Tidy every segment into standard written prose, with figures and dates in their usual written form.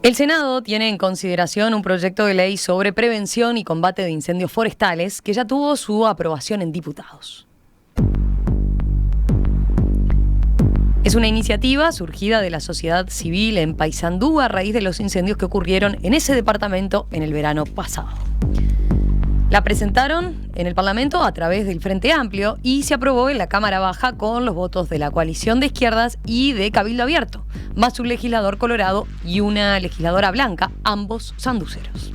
El Senado tiene en consideración un proyecto de ley sobre prevención y combate de incendios forestales que ya tuvo su aprobación en diputados. Es una iniciativa surgida de la sociedad civil en Paysandú a raíz de los incendios que ocurrieron en ese departamento en el verano pasado. La presentaron en el Parlamento a través del Frente Amplio y se aprobó en la Cámara Baja con los votos de la coalición de izquierdas y de Cabildo Abierto, más un legislador colorado y una legisladora blanca, ambos sanduceros.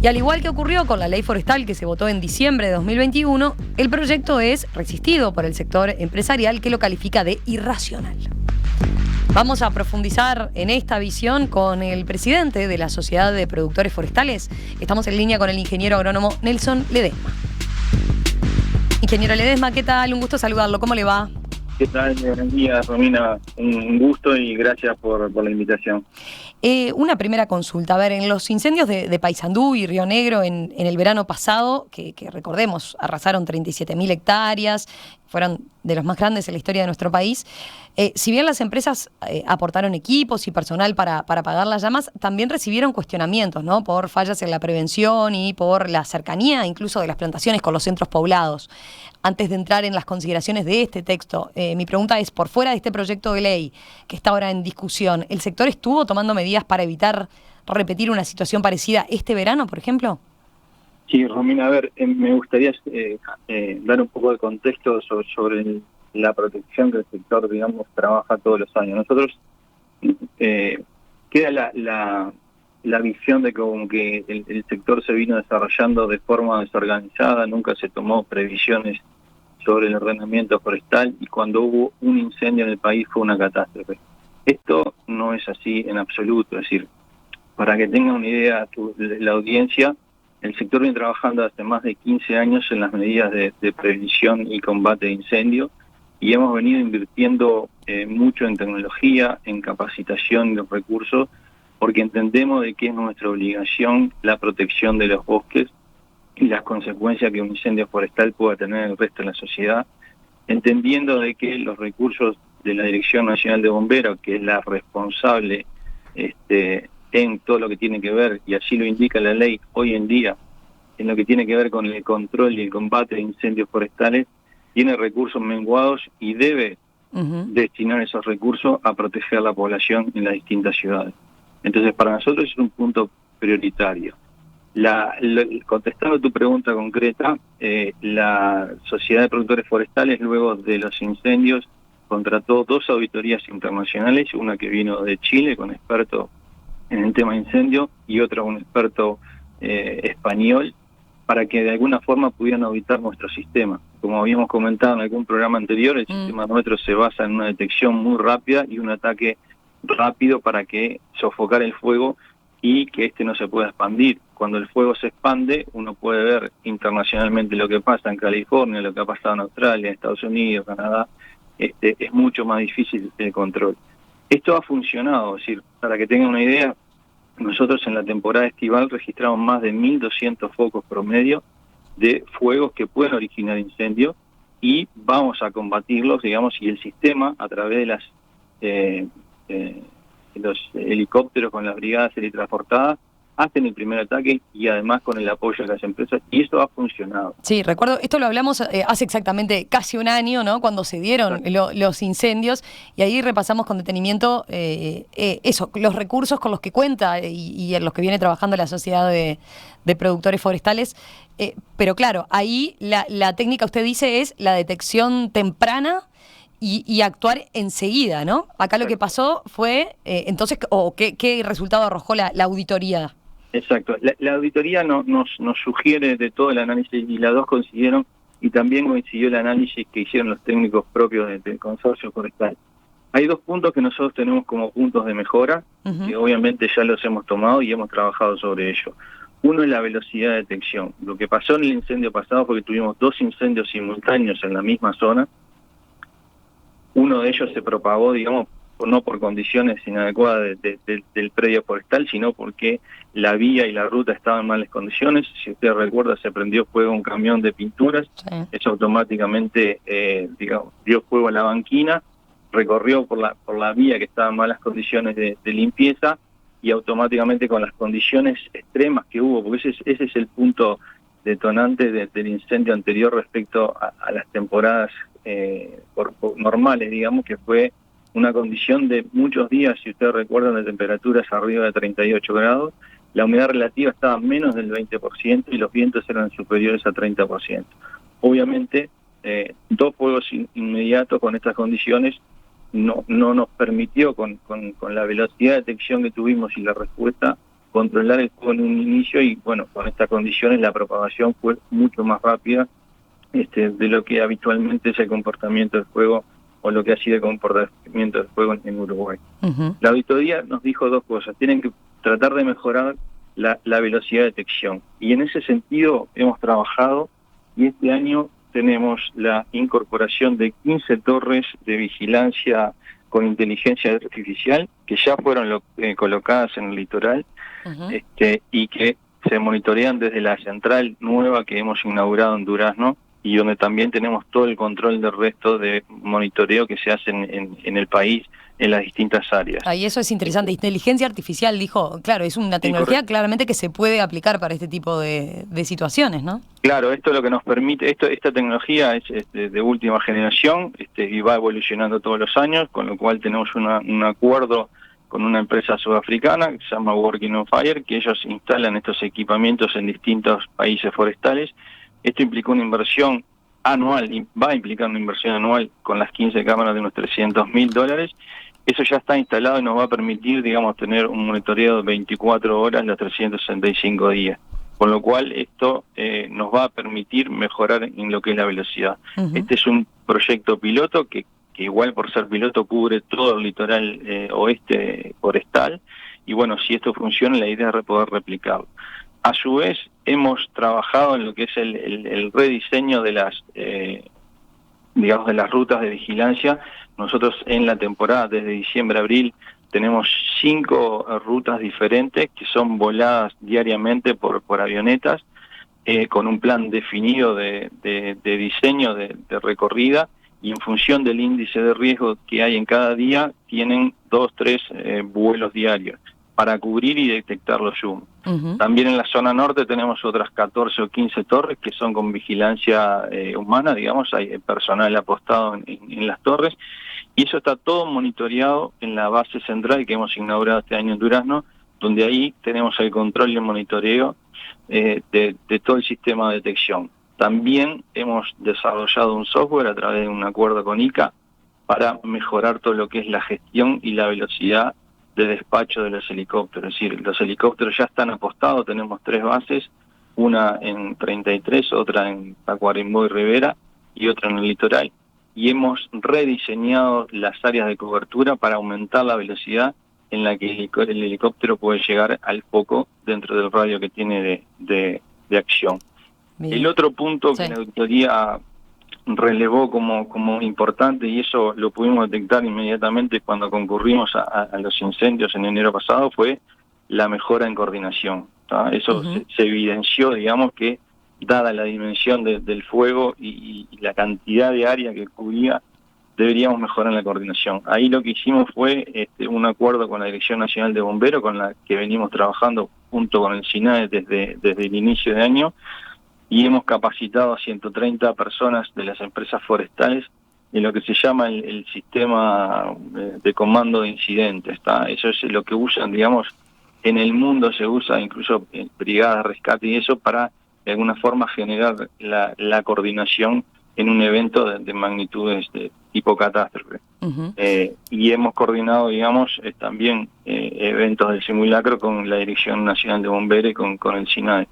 Y al igual que ocurrió con la ley forestal que se votó en diciembre de 2021, el proyecto es resistido por el sector empresarial que lo califica de irracional. Vamos a profundizar en esta visión con el presidente de la Sociedad de Productores Forestales. Estamos en línea con el ingeniero agrónomo Nelson Ledesma. Ingeniero Ledesma, ¿qué tal? Un gusto saludarlo. ¿Cómo le va? ¿Qué tal? Buenos días, Romina. Un gusto y gracias por la invitación. Una primera consulta. A ver, en los incendios de Paysandú y Río Negro en el verano pasado, que recordemos, arrasaron 37.000 hectáreas, fueron de los más grandes en la historia de nuestro país. Si bien las empresas aportaron equipos y personal para apagar las llamas, también recibieron cuestionamientos, ¿no? Por fallas en la prevención y por la cercanía incluso de las plantaciones con los centros poblados. Antes de entrar en las consideraciones de este texto, mi pregunta es, por fuera de este proyecto de ley que está ahora en discusión, ¿el sector estuvo tomando medidas para evitar repetir una situación parecida este verano, por ejemplo? Sí, Romina, a ver, me gustaría dar un poco de contexto sobre la protección que el sector, digamos, trabaja todos los años. Nosotros, queda la visión de como que el sector se vino desarrollando de forma desorganizada, nunca se tomó previsiones sobre el ordenamiento forestal y cuando hubo un incendio en el país fue una catástrofe. Esto no es así en absoluto, es decir, para que tenga una idea la audiencia, el sector viene trabajando hace más de 15 años en las medidas de prevención y combate de incendios y hemos venido invirtiendo mucho en tecnología, en capacitación de los recursos, porque entendemos de que es nuestra obligación la protección de los bosques y las consecuencias que un incendio forestal pueda tener en el resto de la sociedad, entendiendo de que los recursos de la Dirección Nacional de Bomberos, que es la responsable en todo lo que tiene que ver, y así lo indica la ley hoy en día, en lo que tiene que ver con el control y el combate de incendios forestales, tiene recursos menguados y debe destinar esos recursos a proteger a la población en las distintas ciudades. Entonces, para nosotros es un punto prioritario. Contestando tu pregunta concreta, la Sociedad de Productores Forestales, luego de los incendios, contrató 2 auditorías internacionales, una que vino de Chile con expertos en el tema de incendio y otra un experto español, para que de alguna forma pudieran auditar nuestro sistema. Como habíamos comentado en algún programa anterior, el sistema nuestro se basa en una detección muy rápida y un ataque rápido para que sofocar el fuego y que no se pueda expandir. Cuando el fuego se expande, uno puede ver internacionalmente lo que pasa en California, lo que ha pasado en Australia, en Estados Unidos, Canadá. Es mucho más difícil el control. Esto ha funcionado, es decir, para que tengan una idea, nosotros en la temporada estival registramos más de 1.200 focos promedio de fuegos que pueden originar incendios y vamos a combatirlos, digamos, y el sistema a través de los helicópteros con las brigadas teletransportadas hacen el primer ataque y además con el apoyo de las empresas, y eso ha funcionado. Sí, recuerdo, esto lo hablamos hace exactamente casi un año, ¿no? Cuando se dieron los incendios, y ahí repasamos con detenimiento los recursos con los que cuenta y en los que viene trabajando la Sociedad de Productores Forestales. Pero claro, ahí la técnica, usted dice, es la detección temprana y actuar enseguida, ¿no? Acá lo que pasó fue, entonces, ¿qué resultado arrojó la auditoría? Exacto. La auditoría nos sugiere de todo el análisis y las 2 coincidieron y también coincidió el análisis que hicieron los técnicos propios del Consorcio Forestal. Hay 2 puntos que nosotros tenemos como puntos de mejora, que obviamente ya los hemos tomado y hemos trabajado sobre ello. Uno es la velocidad de detección. Lo que pasó en el incendio pasado fue que tuvimos 2 incendios simultáneos en la misma zona. Uno de ellos se propagó, digamos, no por condiciones inadecuadas del predio forestal, sino porque la vía y la ruta estaban en malas condiciones. Si usted recuerda, se prendió fuego un camión de pinturas, eso automáticamente dio fuego a la banquina, recorrió por la vía que estaba en malas condiciones de limpieza y automáticamente con las condiciones extremas que hubo, porque ese es el punto detonante del incendio anterior respecto a las temporadas por normales, digamos, que fue una condición de muchos días, si ustedes recuerdan, de temperaturas arriba de 38 grados, la humedad relativa estaba menos del 20% y los vientos eran superiores a 30%. Obviamente, dos fuegos inmediatos con estas condiciones no nos permitió, con la velocidad de detección que tuvimos y la respuesta, controlar el fuego en un inicio, y bueno, con estas condiciones la propagación fue mucho más rápida de lo que habitualmente es el comportamiento del fuego o lo que ha sido el comportamiento del fuego en Uruguay. Uh-huh. La auditoría nos dijo dos cosas: tienen que tratar de mejorar la velocidad de detección, y en ese sentido hemos trabajado, y este año tenemos la incorporación de 15 torres de vigilancia con inteligencia artificial que ya fueron colocadas en el litoral, uh-huh, y que se monitorean desde la central nueva que hemos inaugurado en Durazno, y donde también tenemos todo el control del resto de monitoreo que se hace en el país, en las distintas áreas. Ahí eso es interesante. Inteligencia artificial, dijo, claro, es una tecnología claramente que se puede aplicar para este tipo de situaciones, ¿no? Claro, esto es lo que nos permite, esta tecnología es de última generación, y va evolucionando todos los años, con lo cual tenemos un acuerdo con una empresa sudafricana que se llama Working on Fire, que ellos instalan estos equipamientos en distintos países forestales. Esto implicó una inversión anual, y va a implicar una inversión anual con las 15 cámaras de unos $300.000. Eso ya está instalado y nos va a permitir, digamos, tener un monitoreo de 24 horas los 365 días. Con lo cual esto nos va a permitir mejorar en lo que es la velocidad. Uh-huh. Este es un proyecto piloto que igual, por ser piloto, cubre todo el litoral oeste forestal, y bueno, si esto funciona, la idea es poder replicarlo. A su vez, hemos trabajado en lo que es el rediseño de las, digamos, de las rutas de vigilancia. Nosotros en la temporada, desde diciembre a abril, tenemos 5 rutas diferentes que son voladas diariamente por avionetas, con un plan definido de diseño de recorrida, y en función del índice de riesgo que hay en cada día, tienen 2-3 vuelos diarios para cubrir y detectar los humos. Uh-huh. También en la zona norte tenemos otras 14 o 15 torres que son con vigilancia humana, digamos, hay personal apostado en las torres, y eso está todo monitoreado en la base central que hemos inaugurado este año en Durazno, donde ahí tenemos el control y el monitoreo de todo el sistema de detección. También hemos desarrollado un software a través de un acuerdo con ICA para mejorar todo lo que es la gestión y la velocidad de despacho de los helicópteros. Es decir, los helicópteros ya están apostados, tenemos 3 bases, una en 33, otra en Tacuarembó y Rivera, y otra en el litoral, y hemos rediseñado las áreas de cobertura para aumentar la velocidad en la que el helicóptero puede llegar al foco dentro del radio que tiene de acción. Bien. El otro punto que la auditoría relevó como importante, y eso lo pudimos detectar inmediatamente cuando concurrimos a los incendios en enero pasado, fue la mejora en coordinación. Eso uh-huh. se evidenció, digamos, que dada la dimensión del fuego y la cantidad de área que cubría, deberíamos mejorar en la coordinación. Ahí lo que hicimos fue un acuerdo con la Dirección Nacional de Bomberos, con la que venimos trabajando junto con el SINAE desde el inicio de año, y hemos capacitado a 130 personas de las empresas forestales en lo que se llama el sistema de comando de incidentes. Eso es lo que usan, digamos, en el mundo se usa incluso en brigadas de rescate y eso, para de alguna forma generar la coordinación en un evento de magnitudes de tipo catástrofe. Uh-huh. Y hemos coordinado, digamos, también eventos del simulacro con la Dirección Nacional de Bomberos y con el SINAE.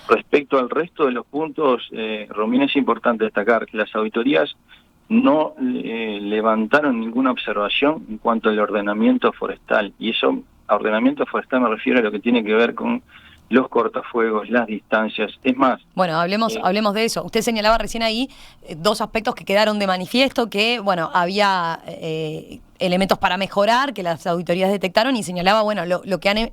Respecto al resto de los puntos, Romina, es importante destacar que las auditorías no levantaron ninguna observación en cuanto al ordenamiento forestal. Y eso, a ordenamiento forestal me refiero a lo que tiene que ver con los cortafuegos, las distancias. Es más... Bueno, hablemos de eso. Usted señalaba recién ahí 2 aspectos que quedaron de manifiesto, que, bueno, había elementos para mejorar que las auditorías detectaron y señalaba, bueno, lo que han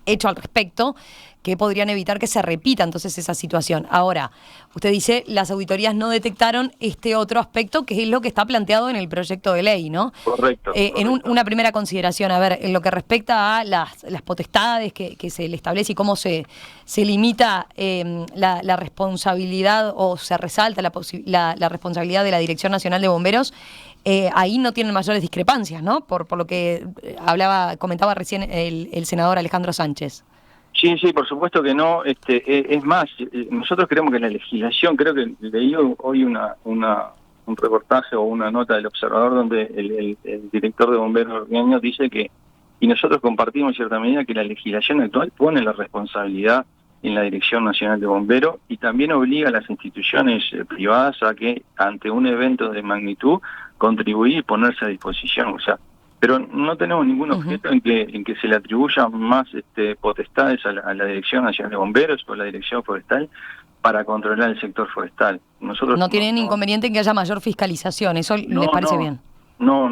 hecho al respecto, que podrían evitar que se repita entonces esa situación. Ahora, usted dice, las auditorías no detectaron este otro aspecto, que es lo que está planteado en el proyecto de ley, ¿no? Correcto. En una primera consideración, a ver, en lo que respecta a las potestades que se le establece y cómo se limita la responsabilidad o se resalta la responsabilidad de la Dirección Nacional de Bomberos, ahí no tienen mayores discrepancias, ¿no? Por lo que comentaba recién el senador Alejandro Sánchez. Sí, por supuesto que no. Es más, nosotros creemos que la legislación, creo que leí hoy un reportaje o una nota del Observador donde el director de Bomberos Orgueño dice que, y nosotros compartimos en cierta medida, que la legislación actual pone la responsabilidad en la Dirección Nacional de Bomberos y también obliga a las instituciones privadas a que ante un evento de magnitud contribuir y ponerse a disposición. O sea, pero no tenemos ningún objeto en que se le atribuyan más potestades a la Dirección Nacional de Bomberos o a la Dirección Forestal para controlar el sector forestal. Nosotros no tienen inconveniente en que haya mayor fiscalización, ¿eso les parece bien? No,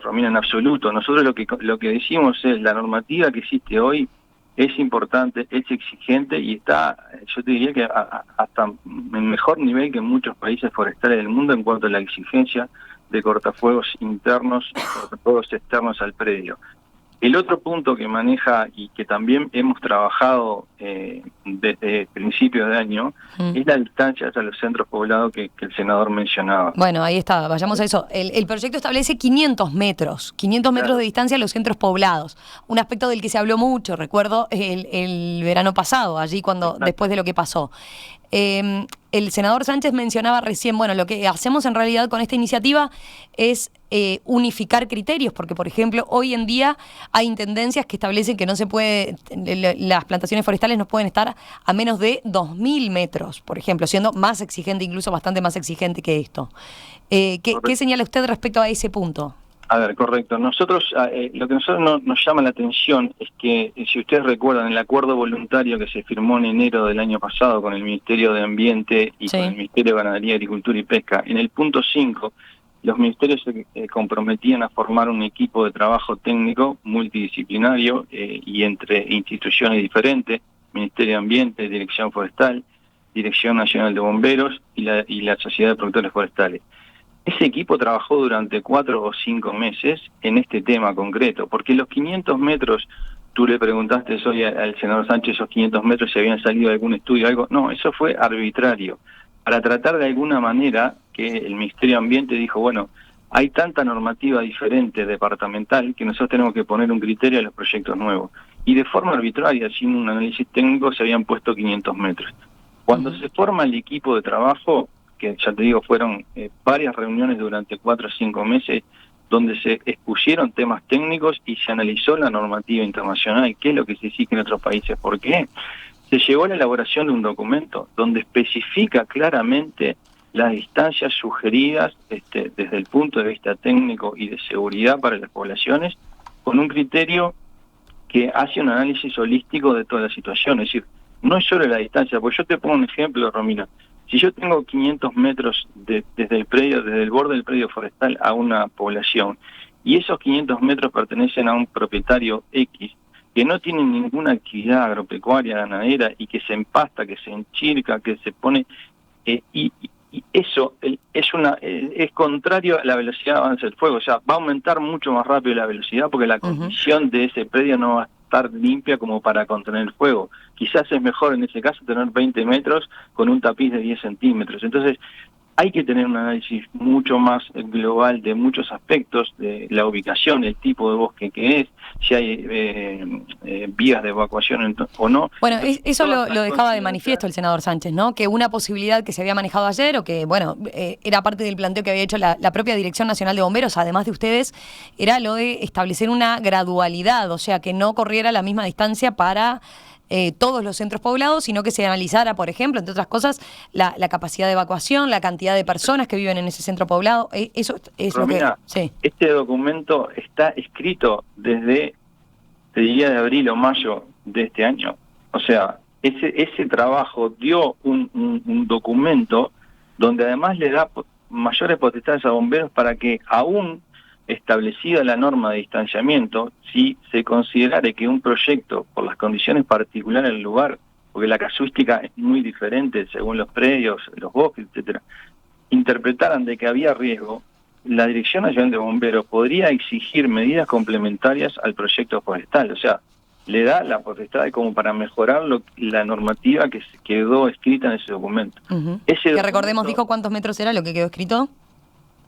Romina, en absoluto. Nosotros lo que decimos es la normativa que existe hoy es importante, es exigente y está, yo te diría que hasta en mejor nivel que en muchos países forestales del mundo en cuanto a la exigencia de cortafuegos internos y cortafuegos externos al predio. El otro punto que maneja y que también hemos trabajado desde principios de año es la distancia hacia los centros poblados que el senador mencionaba. Bueno, ahí está, vayamos a eso. El proyecto establece 500 metros de distancia a los centros poblados. Un aspecto del que se habló mucho, recuerdo, el verano pasado, allí después de lo que pasó. El senador Sánchez mencionaba recién, bueno, lo que hacemos en realidad con esta iniciativa es unificar criterios, porque por ejemplo hoy en día hay intendencias que establecen que no se puede, las plantaciones forestales no pueden estar a menos de 2.000 metros, por ejemplo, siendo más exigente, incluso bastante más exigente que esto. ¿Qué señala usted respecto a ese punto? A ver, correcto. Nosotros, lo que nosotros nos llama la atención es que, si ustedes recuerdan, el acuerdo voluntario que se firmó en enero del año pasado con el Ministerio de Ambiente y con el Ministerio de Ganadería, Agricultura y Pesca, en el punto 5, los ministerios se comprometían a formar un equipo de trabajo técnico multidisciplinario y entre instituciones diferentes, Ministerio de Ambiente, Dirección Forestal, Dirección Nacional de Bomberos y la Sociedad de Productores Forestales. Ese equipo trabajó durante 4 o 5 meses en este tema concreto, porque los 500 metros, tú le preguntaste hoy al senador Sánchez, esos 500 metros si habían salido de algún estudio, algo, no, eso fue arbitrario, para tratar de alguna manera que el Ministerio de Ambiente dijo, bueno, hay tanta normativa diferente departamental que nosotros tenemos que poner un criterio a los proyectos nuevos. Y de forma arbitraria, sin un análisis técnico, se habían puesto 500 metros. Cuando se forma el equipo de trabajo, que ya te digo, fueron varias reuniones durante 4 o 5 meses, donde se expusieron temas técnicos y se analizó la normativa internacional, qué es lo que se exige en otros países, por qué. Se llegó a la elaboración de un documento donde especifica claramente las distancias sugeridas desde el punto de vista técnico y de seguridad para las poblaciones, con un criterio que hace un análisis holístico de toda la situación. Es decir, no es solo la distancia, porque yo te pongo un ejemplo, Romina. Si yo tengo 500 metros desde el borde del predio forestal a una población, y esos 500 metros pertenecen a un propietario X, que no tiene ninguna actividad agropecuaria, ganadera, y que se empasta, que se enchirca, que se pone... y eso es contrario a la velocidad de avance del fuego. O sea, va a aumentar mucho más rápido la velocidad porque la condición de ese predio no va a estar limpia como para contener el fuego. Quizás es mejor en ese caso tener 20 metros con un tapiz de 10 centímetros. Entonces, hay que tener un análisis mucho más global de muchos aspectos, de la ubicación, el tipo de bosque que es, si hay vías de evacuación o no. Bueno, eso lo dejaba de manifiesto el senador Sánchez, ¿no? Que una posibilidad que se había manejado ayer, o que, bueno, era parte del planteo que había hecho la propia Dirección Nacional de Bomberos, además de ustedes, era lo de establecer una gradualidad, o sea, que no corriera la misma distancia para... todos los centros poblados, sino que se analizara, por ejemplo, entre otras cosas, la capacidad de evacuación, la cantidad de personas que viven en ese centro poblado. Eso es Romina, lo que... Sí. Este documento está escrito desde, te diría, de abril o mayo de este año. O sea, ese trabajo dio un documento donde además le da mayores potestades a bomberos para que aún establecida la norma de distanciamiento, si se considerara que un proyecto, por las condiciones particulares del lugar, porque la casuística es muy diferente según los predios, los bosques, etcétera, interpretaran de que había riesgo, la Dirección Nacional de Bomberos podría exigir medidas complementarias al proyecto forestal. O sea, le da la potestad como para mejorar la normativa que quedó escrita en ese documento. Que recordemos, dijo cuántos metros era lo que quedó escrito.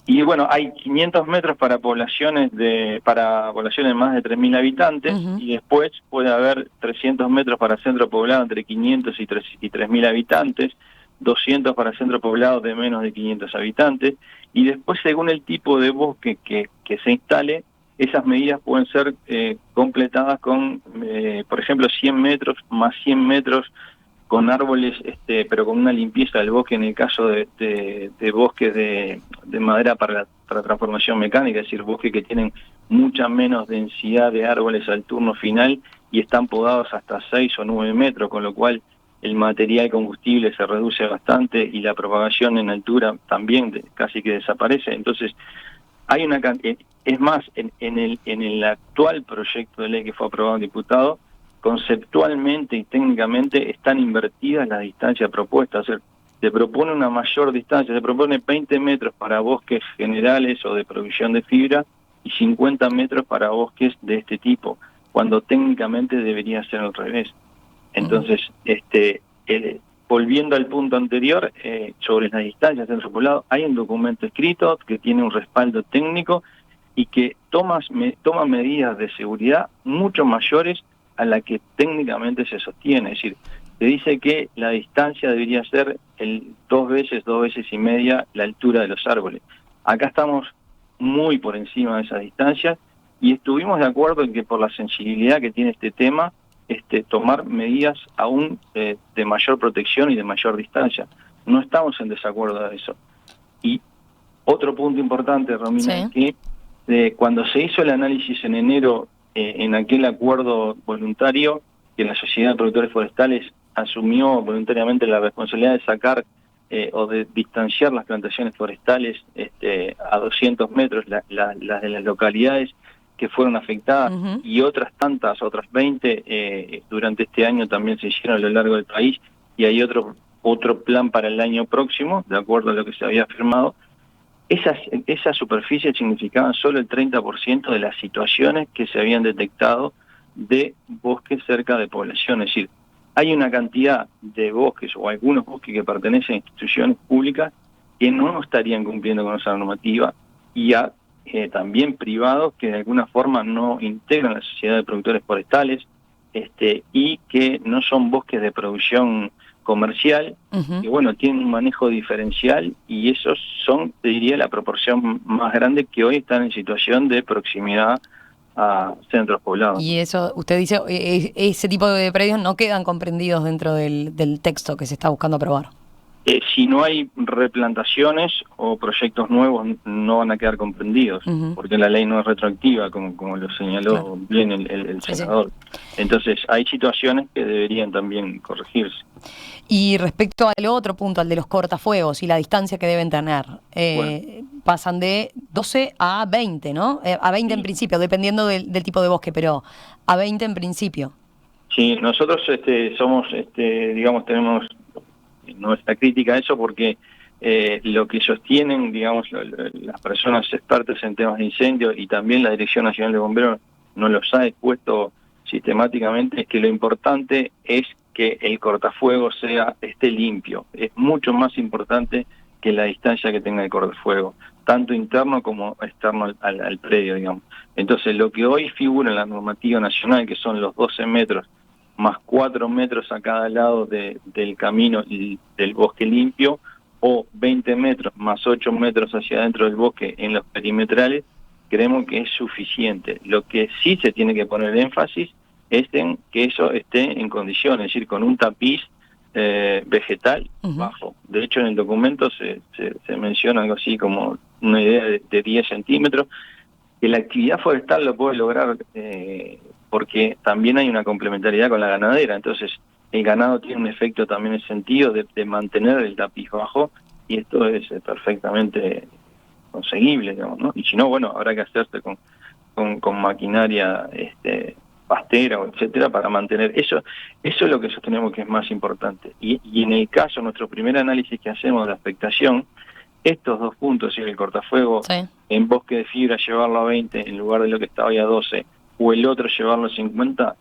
Y bueno, hay 500 metros para poblaciones de más de 3.000 habitantes, y después puede haber 300 metros para centro poblado entre 500 y 3.000 habitantes, 200 para centro poblado de menos de 500 habitantes, y después, según el tipo de bosque que se instale, esas medidas pueden ser completadas con, por ejemplo, 100 metros más 100 metros con árboles, pero con una limpieza del bosque en el caso de bosques de madera para transformación mecánica, es decir, bosques que tienen mucha menos densidad de árboles al turno final y están podados hasta 6 o 9 metros, con lo cual el material combustible se reduce bastante y la propagación en altura también casi que desaparece. Entonces, hay una cantidad, es más, en el actual proyecto de ley que fue aprobado en diputado, conceptualmente y técnicamente están invertidas las distancias propuestas. O sea, se propone una mayor distancia, se propone 20 metros para bosques generales o de provisión de fibra y 50 metros para bosques de este tipo, cuando técnicamente debería ser al revés. Entonces, volviendo al punto anterior, sobre las distancias del centro poblado, hay un documento escrito que tiene un respaldo técnico y que toma medidas de seguridad mucho mayores a la que técnicamente se sostiene. Es decir, se dice que la distancia debería ser 2 veces y media la altura de los árboles. Acá estamos muy por encima de esa distancia y estuvimos de acuerdo en que por la sensibilidad que tiene este tema, tomar medidas aún de mayor protección y de mayor distancia. No estamos en desacuerdo de eso. Y otro punto importante, Romina, es que cuando se hizo el análisis en enero, en aquel acuerdo voluntario, que la Sociedad de Productores Forestales asumió voluntariamente la responsabilidad de sacar o de distanciar las plantaciones forestales a 200 metros, las de las localidades que fueron afectadas, y otras 20 durante este año también se hicieron a lo largo del país, y hay otro plan para el año próximo, de acuerdo a lo que se había firmado. Esas superficies significaban solo el 30% de las situaciones que se habían detectado de bosques cerca de población. Es decir, hay una cantidad de bosques o algunos bosques que pertenecen a instituciones públicas que no estarían cumpliendo con esa normativa, y también privados que de alguna forma no integran la Sociedad de Productores Forestales y que no son bosques de producción comercial, que bueno, tienen un manejo diferencial, y esos son, te diría, la proporción más grande que hoy están en situación de proximidad a centros poblados. Y eso, usted dice, ese tipo de predios no quedan comprendidos dentro del texto que se está buscando aprobar. Si no hay replantaciones o proyectos nuevos, no van a quedar comprendidos, porque la ley no es retroactiva, como lo señaló bien el senador. Entonces, hay situaciones que deberían también corregirse. Y respecto al otro punto, al de los cortafuegos y la distancia que deben tener, pasan de 12 a 20, ¿no? A 20 en principio, dependiendo del tipo de bosque, pero a 20 en principio. Sí, nosotros somos, digamos, tenemos nuestra crítica a eso, porque lo que sostienen, digamos, las personas expertas en temas de incendios y también la Dirección Nacional de Bomberos nos los ha expuesto sistemáticamente, es que lo importante es que el cortafuego esté limpio. Es mucho más importante que la distancia que tenga el cortafuego, tanto interno como externo al predio, digamos. Entonces, lo que hoy figura en la normativa nacional, que son los 12 metros más 4 metros a cada lado del camino y del bosque limpio, o 20 metros más 8 metros hacia adentro del bosque en los perimetrales, creemos que es suficiente. Lo que sí se tiene que poner énfasis es en que eso esté en condiciones, es decir, con un tapiz vegetal bajo. De hecho, en el documento se menciona algo así como una idea de 10 centímetros, que la actividad forestal lo puede lograr porque también hay una complementariedad con la ganadera. Entonces, el ganado tiene un efecto también en el sentido de mantener el tapiz bajo, y esto es perfectamente conseguible, digamos, ¿no? Y si no, bueno, habrá que hacerse con maquinaria pastera, etcétera, para mantener eso. Eso es lo que sostenemos que es más importante. Y en el caso, nuestro primer análisis que hacemos de la afectación, estos dos puntos, si el cortafuego en bosque de fibra llevarlo a 20 en lugar de lo que estaba hoy a 12, o el otro llevarlo a 50,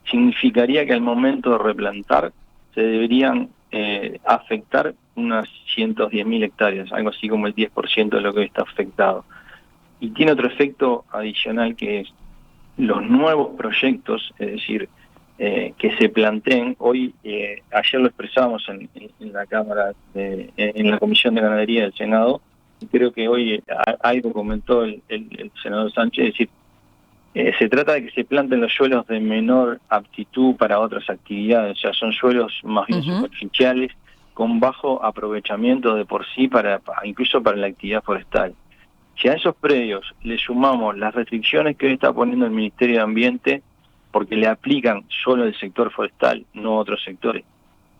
significaría que al momento de replantar se deberían afectar unas 110.000 hectáreas, algo así como el 10% de lo que hoy está afectado. Y tiene otro efecto adicional, que es los nuevos proyectos, es decir, que se planteen hoy. Ayer lo expresamos en la Cámara, en la Comisión de Ganadería del Senado, y creo que hoy algo comentó el senador Sánchez, es decir, se trata de que se planten los suelos de menor aptitud para otras actividades, o sea, son suelos más bien superficiales, con bajo aprovechamiento de por sí, incluso para la actividad forestal. Si a esos predios le sumamos las restricciones que hoy está poniendo el Ministerio de Ambiente, porque le aplican solo el sector forestal, no otros sectores,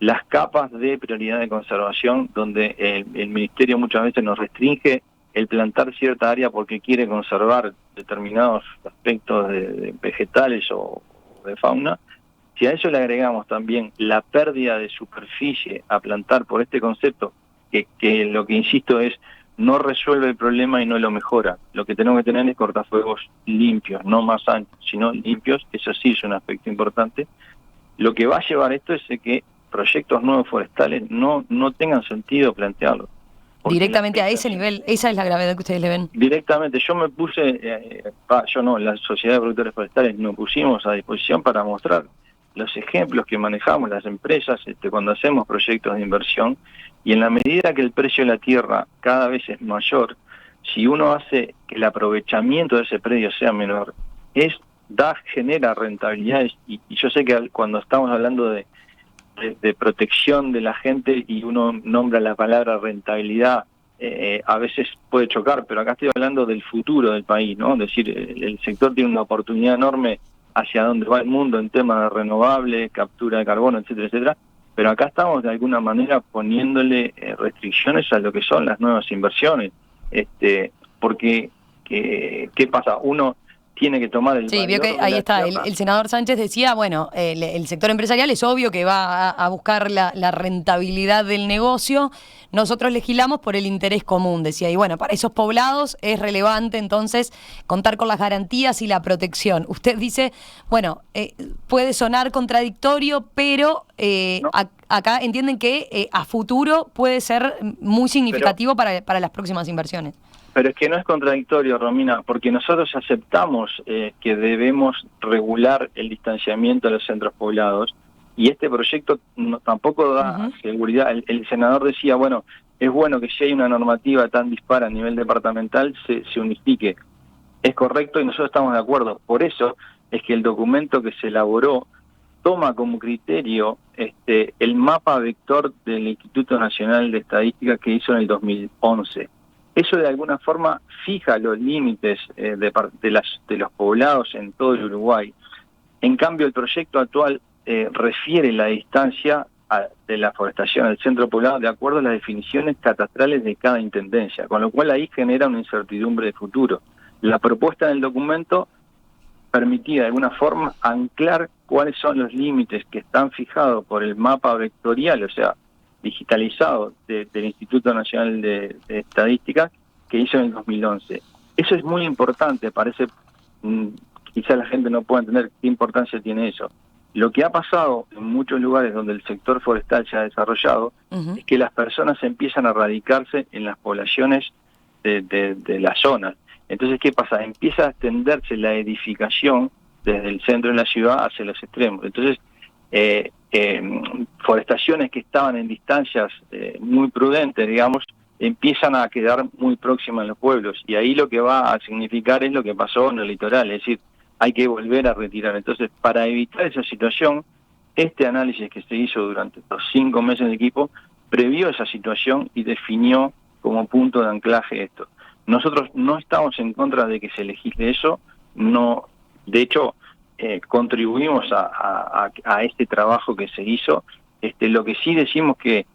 las capas de prioridad de conservación, donde el Ministerio muchas veces nos restringe el plantar cierta área porque quiere conservar determinados aspectos de vegetales o de fauna. Si a eso le agregamos también la pérdida de superficie a plantar por este concepto, que lo que insisto es, no resuelve el problema y no lo mejora. Lo que tenemos que tener es cortafuegos limpios, no más anchos, sino limpios. Eso sí es un aspecto importante. Lo que va a llevar esto es que proyectos nuevos forestales no tengan sentido plantearlos. Directamente a ese nivel, esa es la gravedad que ustedes le ven. Directamente, yo me puse, yo no, la Sociedad de Productores Forestales nos pusimos a disposición para mostrar los ejemplos que manejamos las empresas cuando hacemos proyectos de inversión, y en la medida que el precio de la tierra cada vez es mayor, si uno hace que el aprovechamiento de ese predio sea menor, genera rentabilidades, y yo sé que cuando estamos hablando de protección de la gente y uno nombra la palabra rentabilidad, a veces puede chocar, pero acá estoy hablando del futuro del país, ¿no? Es decir, el sector tiene una oportunidad enorme hacia dónde va el mundo en temas de renovables, captura de carbono, etcétera, etcétera, pero acá estamos de alguna manera poniéndole restricciones a lo que son las nuevas inversiones, porque ¿qué pasa? Uno tiene que tomar el valor. Vio que ahí está, el senador Sánchez decía, bueno, el sector empresarial es obvio que va a buscar la rentabilidad del negocio, nosotros legislamos por el interés común, decía, y bueno, para esos poblados es relevante entonces contar con las garantías y la protección. Usted dice, bueno, puede sonar contradictorio, pero no. Acá entienden que a futuro puede ser muy significativo para las próximas inversiones. Pero es que no es contradictorio, Romina, porque nosotros aceptamos que debemos regular el distanciamiento de los centros poblados, y este proyecto tampoco da seguridad. El senador decía, bueno, es bueno que si hay una normativa tan dispara a nivel departamental se unifique. Es correcto y nosotros estamos de acuerdo. Por eso es que el documento que se elaboró toma como criterio el mapa vector del Instituto Nacional de Estadística que hizo en el 2011. Eso de alguna forma fija los límites de los poblados en todo el Uruguay. En cambio, el proyecto actual refiere la distancia de la forestación al centro poblado de acuerdo a las definiciones catastrales de cada intendencia, con lo cual ahí genera una incertidumbre de futuro. La propuesta del documento permitía de alguna forma anclar cuáles son los límites que están fijados por el mapa vectorial, o sea, digitalizado del Instituto Nacional de Estadística, que hizo en el 2011. Eso es muy importante, parece, quizá la gente no pueda entender qué importancia tiene eso. Lo que ha pasado en muchos lugares donde el sector forestal se ha desarrollado es que las personas empiezan a radicarse en las poblaciones de las zonas. Entonces, ¿qué pasa? Empieza a extenderse la edificación desde el centro de la ciudad hacia los extremos. Entonces, forestaciones que estaban en distancias muy prudentes, digamos, empiezan a quedar muy próximas a los pueblos, y ahí lo que va a significar es lo que pasó en el litoral, es decir, hay que volver a retirar. Entonces, para evitar esa situación, este análisis que se hizo durante los 5 meses de equipo previó esa situación y definió como punto de anclaje esto. Nosotros no estamos en contra de que se legisle eso, no, de hecho, contribuimos a este trabajo que se hizo. Lo que sí decimos que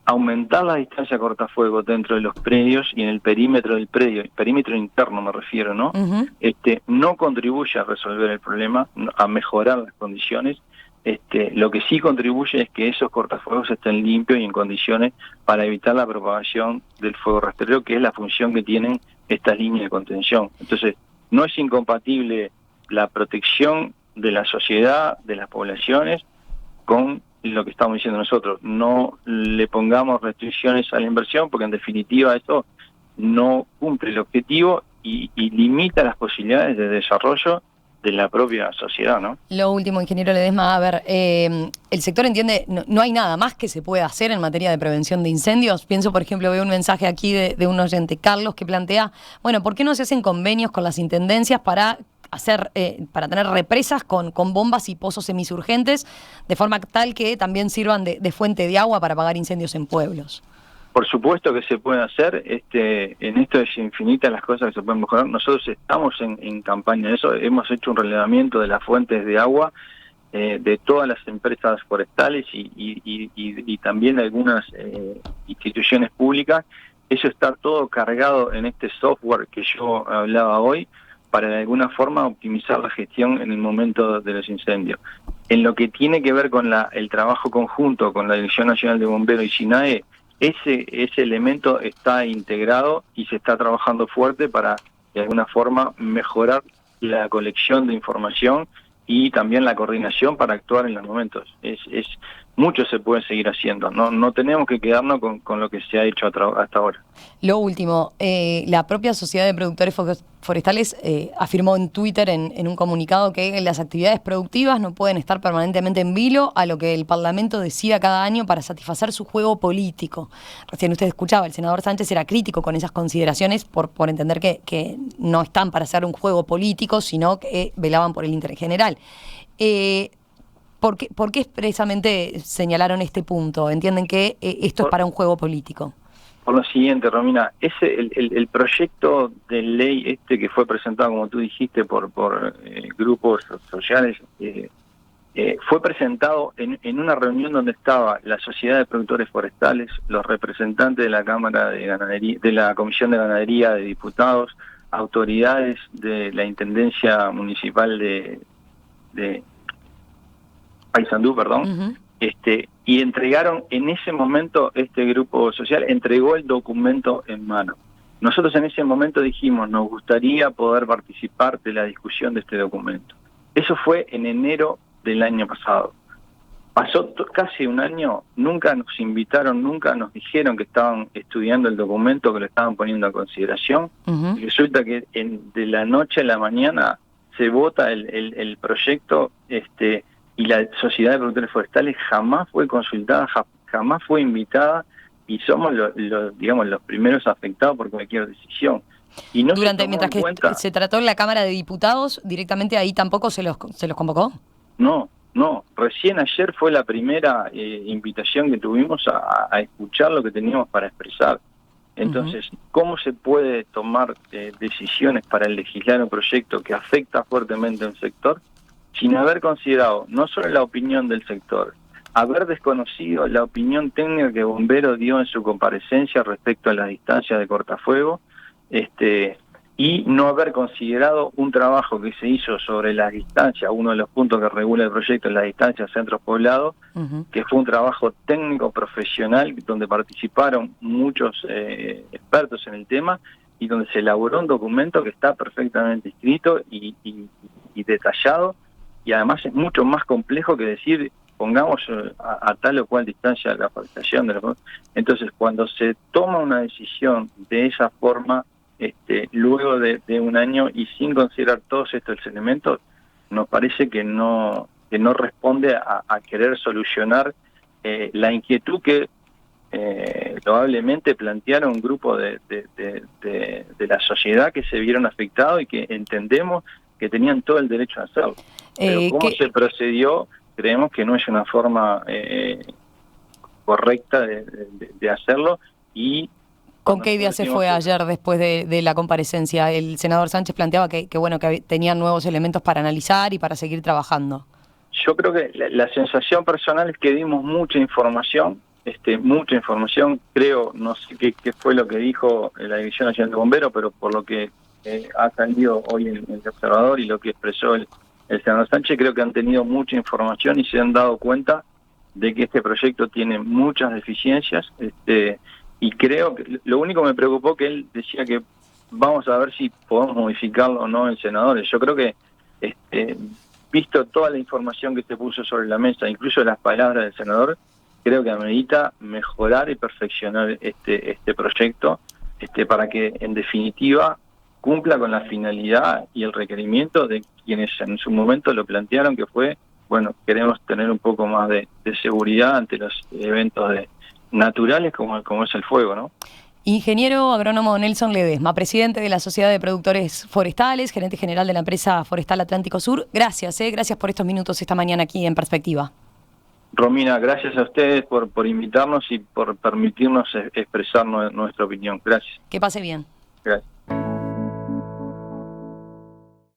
aumentar la distancia cortafuegos dentro de los predios y en el perímetro del predio, el perímetro interno me refiero, ¿no? Uh-huh. No contribuye a resolver el problema, a mejorar las condiciones. Lo que sí contribuye es que esos cortafuegos estén limpios y en condiciones para evitar la propagación del fuego rastrero, que es la función que tienen estas líneas de contención. Entonces, no es incompatible la protección de la sociedad, de las poblaciones, con lo que estamos diciendo nosotros. No le pongamos restricciones a la inversión, porque en definitiva eso no cumple el objetivo y limita las posibilidades de desarrollo de la propia sociedad, ¿no? Lo último, ingeniero Ledesma, a ver, el sector entiende, no hay nada más que se pueda hacer en materia de prevención de incendios. Pienso, por ejemplo, veo un mensaje aquí de un oyente, Carlos, que plantea, bueno, ¿por qué no se hacen convenios con las intendencias para tener represas con bombas y pozos semisurgentes, de forma tal que también sirvan de fuente de agua para apagar incendios en pueblos? Por supuesto que se puede hacer, en esto es infinitas las cosas que se pueden mejorar. Nosotros estamos en campaña de eso, hemos hecho un relevamiento de las fuentes de agua de todas las empresas forestales y también de algunas instituciones públicas. Eso está todo cargado en este software que yo hablaba hoy, para de alguna forma optimizar la gestión en el momento de los incendios. En lo que tiene que ver con el trabajo conjunto con la Dirección Nacional de Bomberos y SINAE, ese elemento está integrado y se está trabajando fuerte para de alguna forma mejorar la colección de información y también la coordinación para actuar en los momentos. Mucho se puede seguir haciendo, no tenemos que quedarnos con lo que se ha hecho hasta ahora. Lo último, la propia Sociedad de Productores Forestales afirmó en Twitter en un comunicado que las actividades productivas no pueden estar permanentemente en vilo a lo que el Parlamento decida cada año para satisfacer su juego político. Recién usted escuchaba, el senador Sánchez era crítico con esas consideraciones por entender que no están para hacer un juego político, sino que velaban por el interés general. ¿Por qué expresamente señalaron este punto? ¿Entienden que esto es para un juego político? Por lo siguiente, Romina, el proyecto de ley que fue presentado, como tú dijiste, por grupos sociales, fue presentado en una reunión donde estaba la Sociedad de Productores Forestales, los representantes de la Cámara de Ganadería, de la Comisión de Ganadería de Diputados, autoridades de la Intendencia Municipal de Paysandú, perdón, Uh-huh. Y entregaron en ese momento, este grupo social entregó el documento en mano. Nosotros en ese momento dijimos, nos gustaría poder participar de la discusión de este documento. Eso fue en enero del año pasado. Pasó casi un año, nunca nos invitaron, nunca nos dijeron que estaban estudiando el documento, que lo estaban poniendo a consideración. Uh-huh. Y resulta que de la noche a la mañana se vota el proyecto, y la Sociedad de Productores Forestales jamás fue consultada, jamás fue invitada, y somos los primeros afectados por cualquier decisión. Y no mientras que se trató en la Cámara de Diputados, directamente ahí tampoco se los convocó. No, recién ayer fue la primera invitación que tuvimos a escuchar lo que teníamos para expresar. Entonces, uh-huh. ¿Cómo se puede tomar decisiones para legislar un proyecto que afecta fuertemente a un sector sin haber considerado no solo la opinión del sector, haber desconocido la opinión técnica que Bombero dio en su comparecencia respecto a la distancia de cortafuego, y no haber considerado un trabajo que se hizo sobre la distancia? Uno de los puntos que regula el proyecto es la distancia a centros poblados, uh-huh. Que fue un trabajo técnico profesional donde participaron muchos expertos en el tema y donde se elaboró un documento que está perfectamente escrito y detallado. Y además es mucho más complejo que decir, pongamos a tal o cual distancia la forestación. Entonces, cuando se toma una decisión de esa forma, luego de un año y sin considerar todos estos elementos, nos parece que no responde a querer solucionar la inquietud que probablemente plantearon un grupo de la sociedad que se vieron afectados y que entendemos que tenían todo el derecho a hacerlo. Pero cómo se procedió, creemos que no es una forma correcta de hacerlo. Y ¿con qué idea se fue ayer después de la comparecencia? El senador Sánchez planteaba que tenían nuevos elementos para analizar y para seguir trabajando. Yo creo que la sensación personal es que dimos mucha información, mucha información. Creo, no sé qué fue lo que dijo la División Nacional de Bomberos, pero por lo que ha salido hoy en el Observador y lo que expresó el senador Sánchez, creo que han tenido mucha información y se han dado cuenta de que este proyecto tiene muchas deficiencias, y creo que lo único que me preocupó que él decía que vamos a ver si podemos modificarlo o no en senadores. Yo creo que visto toda la información que se puso sobre la mesa, incluso las palabras del senador, creo que amerita mejorar y perfeccionar este proyecto, para que en definitiva cumpla con la finalidad y el requerimiento de quienes en su momento lo plantearon, que fue, bueno, queremos tener un poco más de seguridad ante los eventos naturales como es el fuego, ¿no? Ingeniero agrónomo Nelson Ledesma, presidente de la Sociedad de Productores Forestales, gerente general de la empresa forestal Atlántico Sur. Gracias, gracias por estos minutos esta mañana aquí en Perspectiva. Romina, gracias a ustedes por invitarnos y por permitirnos expresar nuestra opinión. Gracias. Que pase bien. Gracias.